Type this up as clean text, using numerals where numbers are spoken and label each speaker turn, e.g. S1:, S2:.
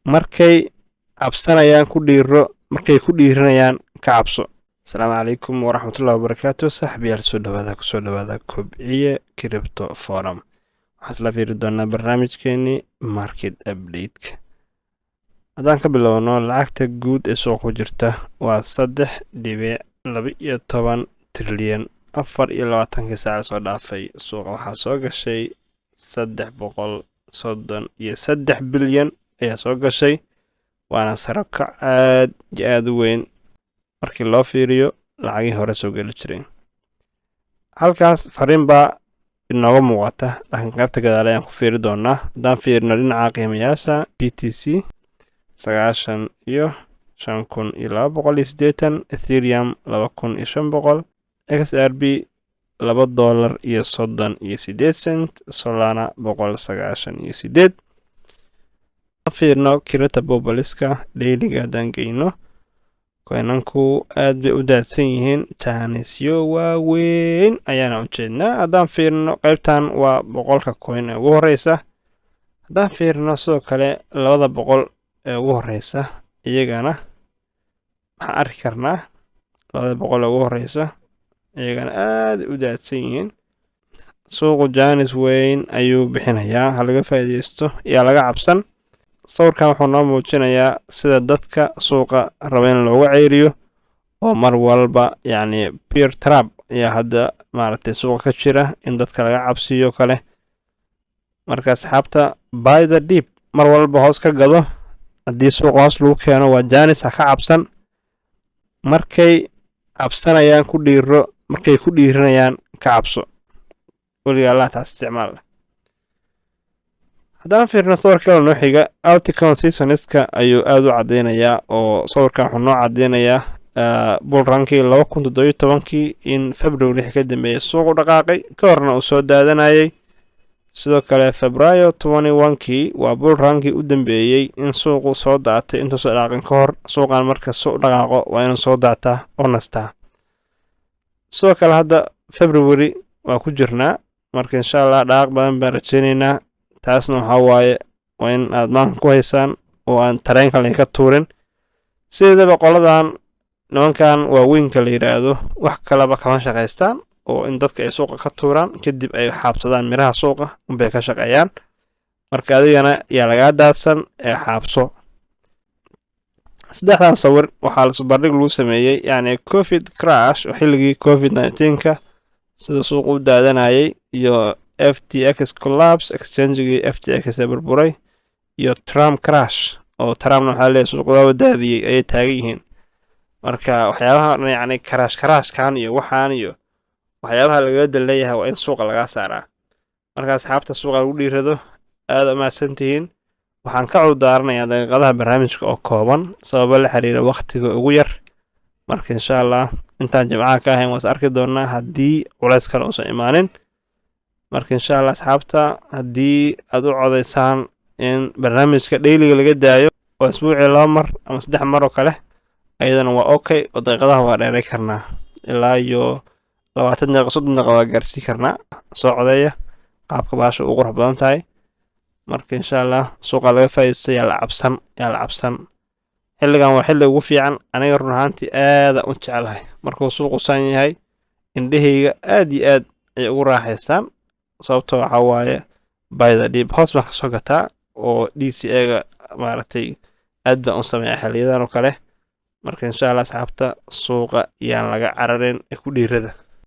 S1: markay cabsanayaan ku dhiiro, markay ku dhiiranayaan ka cabso. asalaamu calaykum waraxmatullahi wabarakaatu. saaxiibayaal kusoo dhawaada kobciye crypto forum. waxaan isla fiiri doonaa barnaamijkeenii market update-ka. haddaan ka bilowno, lacagta guud ee suuqa ku jirta waa 3.12 trilyan 24 saac soo dhaafay. suuqa waxaa soo gashay 333 bilyan ayaa soo gashay, waana saro kac aad iyo aad u weyn markii loo fiiriyo lacagii hore soo geli jiray. halkaas fariin baa inooga muuqata, laakiin qaybta gadaale ayaan ku fiiri doonaa. haddaan fiirino dhinaca qiimayaasha, BTC 95,280, Ethereum 2,500, XRP $2.38, Solana 198. fiirno kirita bobaliska dailiga haddaan geyno, koynanku aad bay u daadsan yihiin, jaanisyo waaweyn ayaana u jeednaa. haddaan fiirno qaybtan waa 100ka coin ee ugu horeysa. haddaan fiirno sidoo kale 200 ee ugu horeysa, iyagana waxaan arki karnaa 200 ee ugu horeysa iyagana aad u daadsan yihiin. suuqu jaanis weyn ayuu bixinayaa, ha laga faa'iideysto yaa laga cabsan. sawirkan wuxuu noo muujinayaa sida dadka suuqa raba in looga ceyriyo, oo mar walba yacni peer trap ayaa hadda maaragtay suuqa ka jira, in dadka laga cabsiyo kale. marka asxaabta buy the deep, mar walba hoos ka gado. haddii suuqa hoos lagu keeno waa jaanis, ha ka cabsan. markay cabsanayaan ku dhiiro, markay ku dhiiranayaan ka cabso. weliga allah taas isticmaal. haddaan fiirno sawirka kale noo xiga, Alticoin seasoniska ayuu aad u cadeynayaa, oo sawirkan wuxuu noo cadeynayaa bull rankii 2017 in February ka dambeeyay suuqu dhaqaaqay, ka horna uu soo daadanayay. sidoo kale Febraayo 21kii waa bull rankii u dambeeyay in suuqu soo daatay intuu soo dhaqaaqin ka hor. suuqan marka soo dhaqaaqo waa inuu soo daataa oo nastaa. sidoo kale hadda February waa ku jirnaa, marka insha Allah dhaqaaq badan baan rajeynaynaa. taasna waxaa waaye waa in aad maanka ku haysaan oo aan tareenka laga tuurin. sidaba qoladan nimankan waaweynka la yiraahdo wax kalaba kama shaqaystaan, oo in dadka ay suuqa ka tuuraan kadib ay xaabsadaan miraha suuqa unbay ka shaqeeyaan. marka adigana yaa lagaa daadsan ee xaabso. saddexdan sawir waxaa la isbarbardhig lagu sameeyey, yacni covid crash oo xilligii covid-19ka sida suuqa u daadanayay, iyo FTX collapse, exchangegii FTX ee burburay, iyo Trump crash oo Trumpna waxaa leeyahay suuqda daadiyey ayay taagan yihiin. marka waxyaabaha yacni crash-kan iyo waxaan iyo waxyaabaha laga leeyahay waa in suuqa laga saaraa. marka asxaabta suuqa lagu dhiirado aad u mahadsantihiin. waxaan ka cudurdaaranayaa daqiiqadaha barnaamijka oo kooban sababo la xiriira waqtiga ugu yar. marka insha Allah intaan jimcaha ka ahayn waas arki doonaa haddii culays kale uusan imaanin. marka insha Allah asxaabta, haddii aad u codeysaan in barnaamijka dailiga laga daayo oo isbuucii 2 mar ama 3 mar oo kale, ayadana waa okay, oo daqiiqadaha waa dheeray karnaa ilaa iyo 20 daqiiqo 30 daqiiqo waa gaarsiin karnaa. soo codeeya qaabka baasha ugu qurux badan tahay. marka insha Allah suuqa laga faa'iideysto, yaa la cabsan. xilligan waa xilli ugu fiican. aniga run ahaantii aad u jecelahay markuu suuqu san yahay, indhahayga aad iyo aad ay ugu raaxaystaan. sababtoo waxaa waaye buy the deep, hoos baan kasoo gataa, oo DCA-ga maaragtay aad baan u sameeyaa xiliyadan oo kale. marka insha Allah asxaabta, suuqa yaan laga cararin ee ku dhiirada.